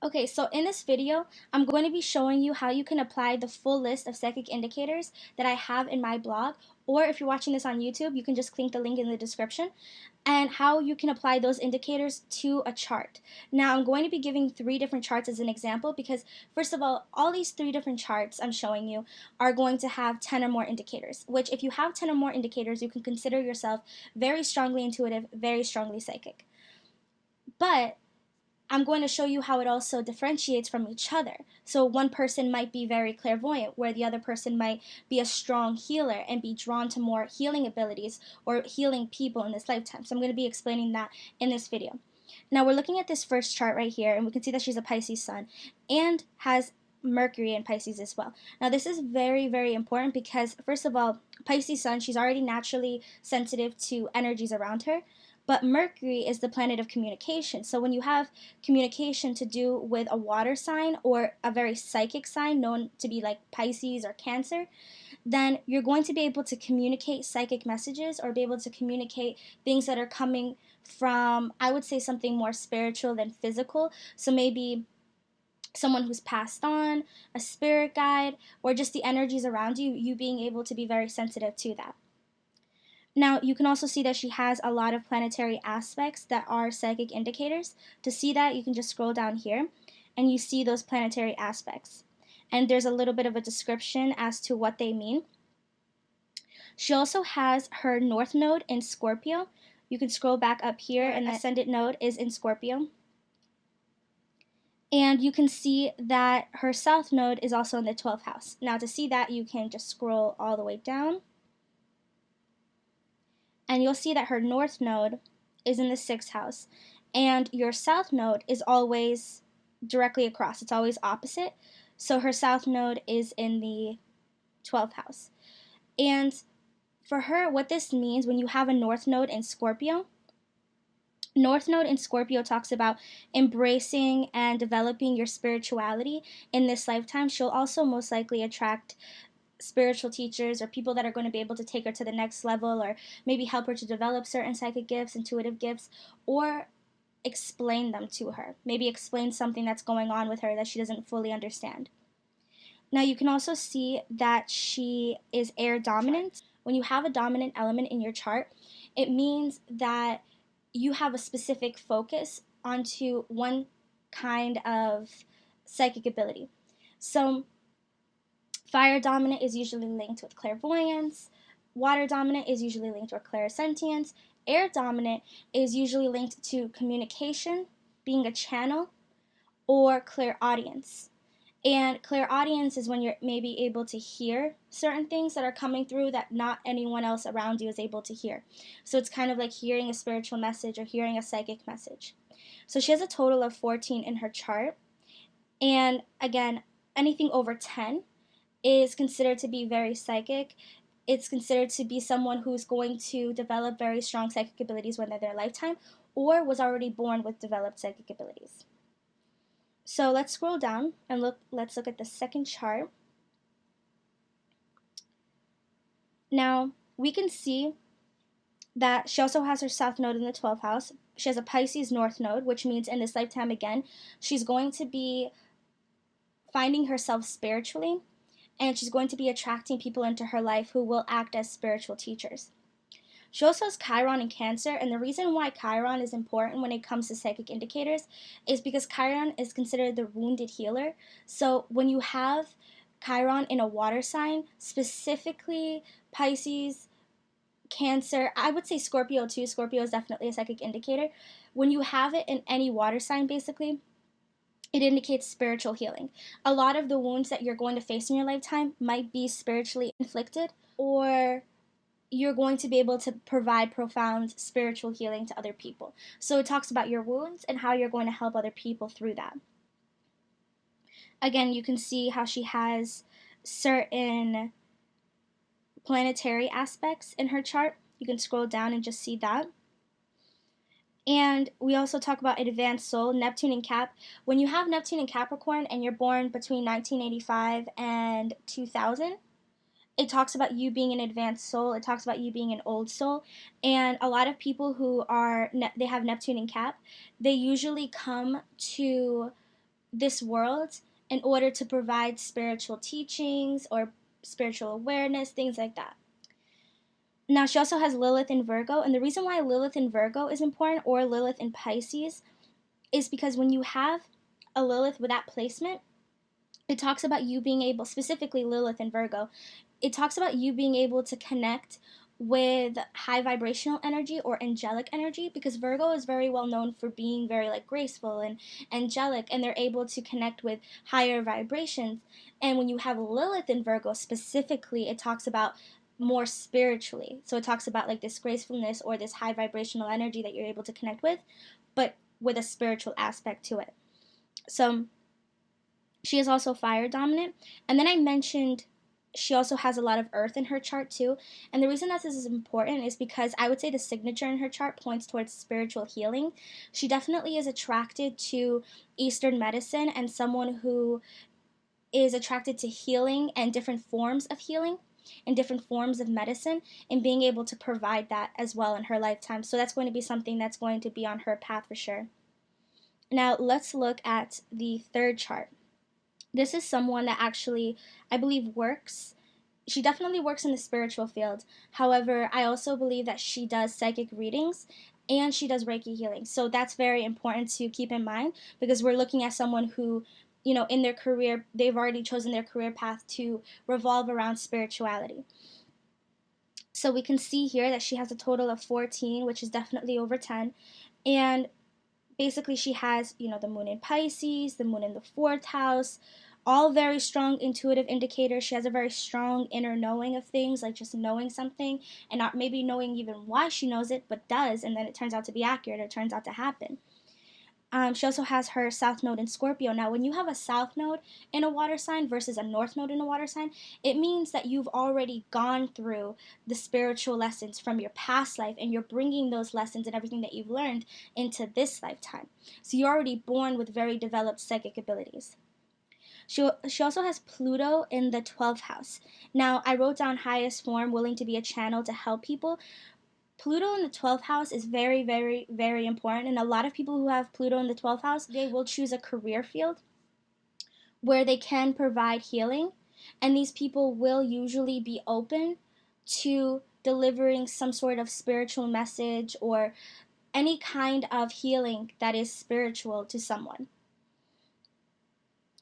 Okay, so in this video, I'm going to be showing you how you can apply the full list of psychic indicators that I have in my blog, or if you're watching this on YouTube, you can just click the link in the description, and how you can apply those indicators to a chart. Now, I'm going to be giving 3 different charts as an example because, first of all these 3 different charts I'm showing you are going to have 10 or more indicators, which if you have 10 or more indicators, you can consider yourself very strongly intuitive, very strongly psychic. But I'm going to show you how it also differentiates from each other. So one person might be very clairvoyant, where the other person might be a strong healer and be drawn to more healing abilities or healing people in this lifetime. So I'm going to be explaining that in this video. Now we're looking at this first chart right here, and we can see that she's a Pisces Sun and has Mercury in Pisces as well. Now this is very, very important because, first of all, Pisces Sun, she's already naturally sensitive to energies around her. But Mercury is the planet of communication. So when you have communication to do with a water sign or a very psychic sign known to be like Pisces or Cancer, then you're going to be able to communicate psychic messages or be able to communicate things that are coming from, I would say, something more spiritual than physical. So maybe someone who's passed on, a spirit guide, or just the energies around you, you being able to be very sensitive to that. Now, you can also see that she has a lot of planetary aspects that are psychic indicators. To see that, you can just scroll down here, and you see those planetary aspects. And there's a little bit of a description as to what they mean. She also has her North Node in Scorpio. You can scroll back up here, and the Ascendant Node is in Scorpio. And you can see that her South Node is also in the 12th house. Now, to see that, you can just scroll all the way down. And you'll see that her North Node is in the 6th house. And your South Node is always directly across. It's always opposite. So her South Node is in the 12th house. And for her, what this means when you have a North Node in Scorpio, North Node in Scorpio talks about embracing and developing your spirituality in this lifetime. She'll also most likely attract spiritual teachers or people that are going to be able to take her to the next level, or maybe help her to develop certain psychic gifts, intuitive gifts, or explain them to her. Maybe explain something that's going on with her that she doesn't fully understand. Now, you can also see that she is air dominant. When you have a dominant element in your chart, it means that you have a specific focus onto one kind of psychic ability. So fire dominant is usually linked with clairvoyance. Water dominant is usually linked with clairsentience. Air dominant is usually linked to communication, being a channel, or clairaudience. And clairaudience is when you're maybe able to hear certain things that are coming through that not anyone else around you is able to hear. So it's kind of like hearing a spiritual message or hearing a psychic message. So she has a total of 14 in her chart. And again, anything over 10 is considered to be very psychic. It's considered to be someone who's going to develop very strong psychic abilities when they're in their lifetime, or was already born with developed psychic abilities. So let's scroll down and let's look at the second chart. Now, we can see that she also has her South Node in the 12th house. She has a Pisces North Node, which means in this lifetime, again, she's going to be finding herself spiritually, and she's going to be attracting people into her life who will act as spiritual teachers. She also has Chiron in Cancer, and the reason why Chiron is important when it comes to psychic indicators is because Chiron is considered the wounded healer. So when you have Chiron in a water sign, specifically Pisces, Cancer, I would say Scorpio too. Scorpio is definitely a psychic indicator. When you have it in any water sign, basically, it indicates spiritual healing. A lot of the wounds that you're going to face in your lifetime might be spiritually inflicted, or you're going to be able to provide profound spiritual healing to other people. So it talks about your wounds and how you're going to help other people through that. Again, you can see how she has certain planetary aspects in her chart. You can scroll down and just see that. And we also talk about an advanced soul, Neptune in Cap. When you have Neptune in Capricorn and you're born between 1985 and 2000, it talks about you being an advanced soul. It talks about you being an old soul. And a lot of people who they have Neptune in Cap, they usually come to this world in order to provide spiritual teachings or spiritual awareness, things like that. Now, she also has Lilith in Virgo, and the reason why Lilith in Virgo is important, or Lilith in Pisces, is because when you have a Lilith with that placement, it talks about you being able, specifically Lilith in Virgo, it talks about you being able to connect with high vibrational energy or angelic energy, because Virgo is very well known for being very like graceful and angelic, and they're able to connect with higher vibrations. And when you have Lilith in Virgo specifically, it talks about more spiritually. So it talks about like this gracefulness or this high vibrational energy that you're able to connect with, but with a spiritual aspect to it. So she is also fire dominant. And then I mentioned she also has a lot of earth in her chart too. And the reason that this is important is because I would say the signature in her chart points towards spiritual healing. She definitely is attracted to Eastern medicine and someone who is attracted to healing and different forms of healing and different forms of medicine, and being able to provide that as well in her lifetime. So that's going to be something that's going to be on her path for sure. Now let's look at the third chart. This is someone that actually, I believe, works. She definitely works in the spiritual field. However, I also believe that she does psychic readings and she does Reiki healing. So that's very important to keep in mind, because we're looking at someone who, you know, in their career, they've already chosen their career path to revolve around spirituality. So we can see here that she has a total of 14, which is definitely over 10. And basically she has, you know, the moon in Pisces, the moon in the 4th house, all very strong intuitive indicators. She has a very strong inner knowing of things, like just knowing something and not maybe knowing even why she knows it, but does, and then it turns out to be accurate, or it turns out to happen. She also has her south node in Scorpio. Now, when you have a south node in a water sign versus a north node in a water sign, it means that you've already gone through the spiritual lessons from your past life, and you're bringing those lessons and everything that you've learned into this lifetime. So you're already born with very developed psychic abilities. She also has Pluto in the 12th house. Now, I wrote down highest form, willing to be a channel to help people. Pluto in the 12th house is very, very, very important. And a lot of people who have Pluto in the 12th house, they will choose a career field where they can provide healing. And these people will usually be open to delivering some sort of spiritual message or any kind of healing that is spiritual to someone.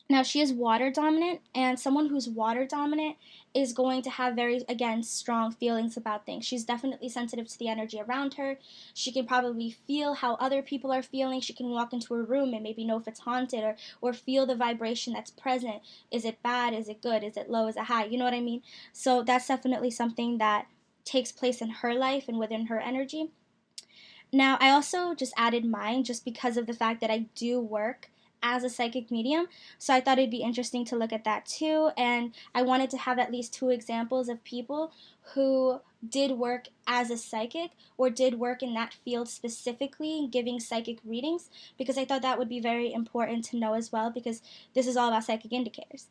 Now, she is water dominant, and someone who's water dominant is going to have very, again, strong feelings about things. She's definitely sensitive to the energy around her. She can probably feel how other people are feeling. She can walk into a room and maybe know if it's haunted, or feel the vibration that's present. Is it bad? Is it good? Is it low? Is it high? You know what I mean? So that's definitely something that takes place in her life and within her energy. Now, I also just added mine just because of the fact that I do work as a psychic medium. So I thought it'd be interesting to look at that too. And I wanted to have at least 2 examples of people who did work as a psychic or did work in that field specifically, giving psychic readings, because I thought that would be very important to know as well, because this is all about psychic indicators.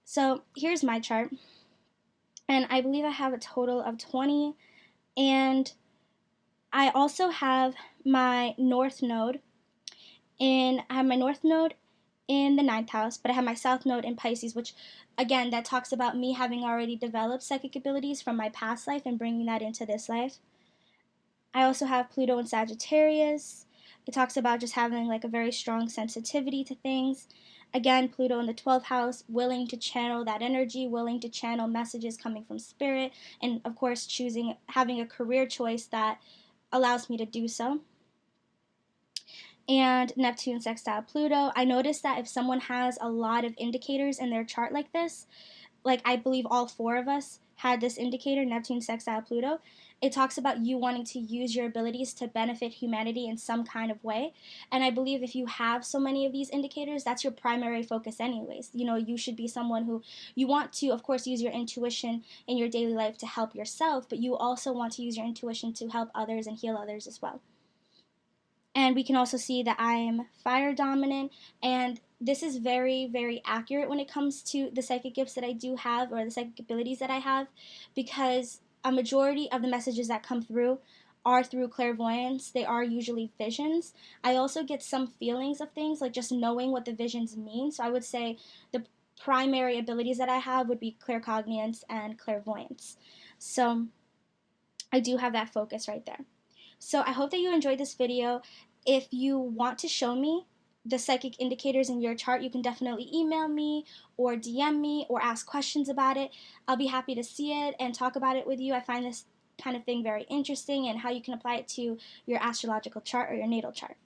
So here's my chart. And I believe I have a total of 20. And I also have my North Node I have my North Node in the 9th house, but I have my South Node in Pisces, which, again, that talks about me having already developed psychic abilities from my past life and bringing that into this life. I also have Pluto and Sagittarius. It talks about just having like a very strong sensitivity to things. Again, Pluto in the 12th house, willing to channel that energy, willing to channel messages coming from spirit, and of course having a career choice that allows me to do so. And Neptune sextile Pluto. I noticed that if someone has a lot of indicators in their chart like this, like I believe all 4 of us had this indicator, Neptune sextile Pluto, it talks about you wanting to use your abilities to benefit humanity in some kind of way. And I believe if you have so many of these indicators, that's your primary focus anyways. You know, you should be someone who, you want to, of course, use your intuition in your daily life to help yourself, but you also want to use your intuition to help others and heal others as well. And we can also see that I am fire dominant, and this is very, very accurate when it comes to the psychic gifts that I do have, or the psychic abilities that I have, because a majority of the messages that come through are through clairvoyance. They are usually visions. I also get some feelings of things, like just knowing what the visions mean. So I would say the primary abilities that I have would be claircognizance and clairvoyance. So I do have that focus right there. So I hope that you enjoyed this video. If you want to show me the psychic indicators in your chart, you can definitely email me or DM me or ask questions about it. I'll be happy to see it and talk about it with you. I find this kind of thing very interesting and how you can apply it to your astrological chart or your natal chart.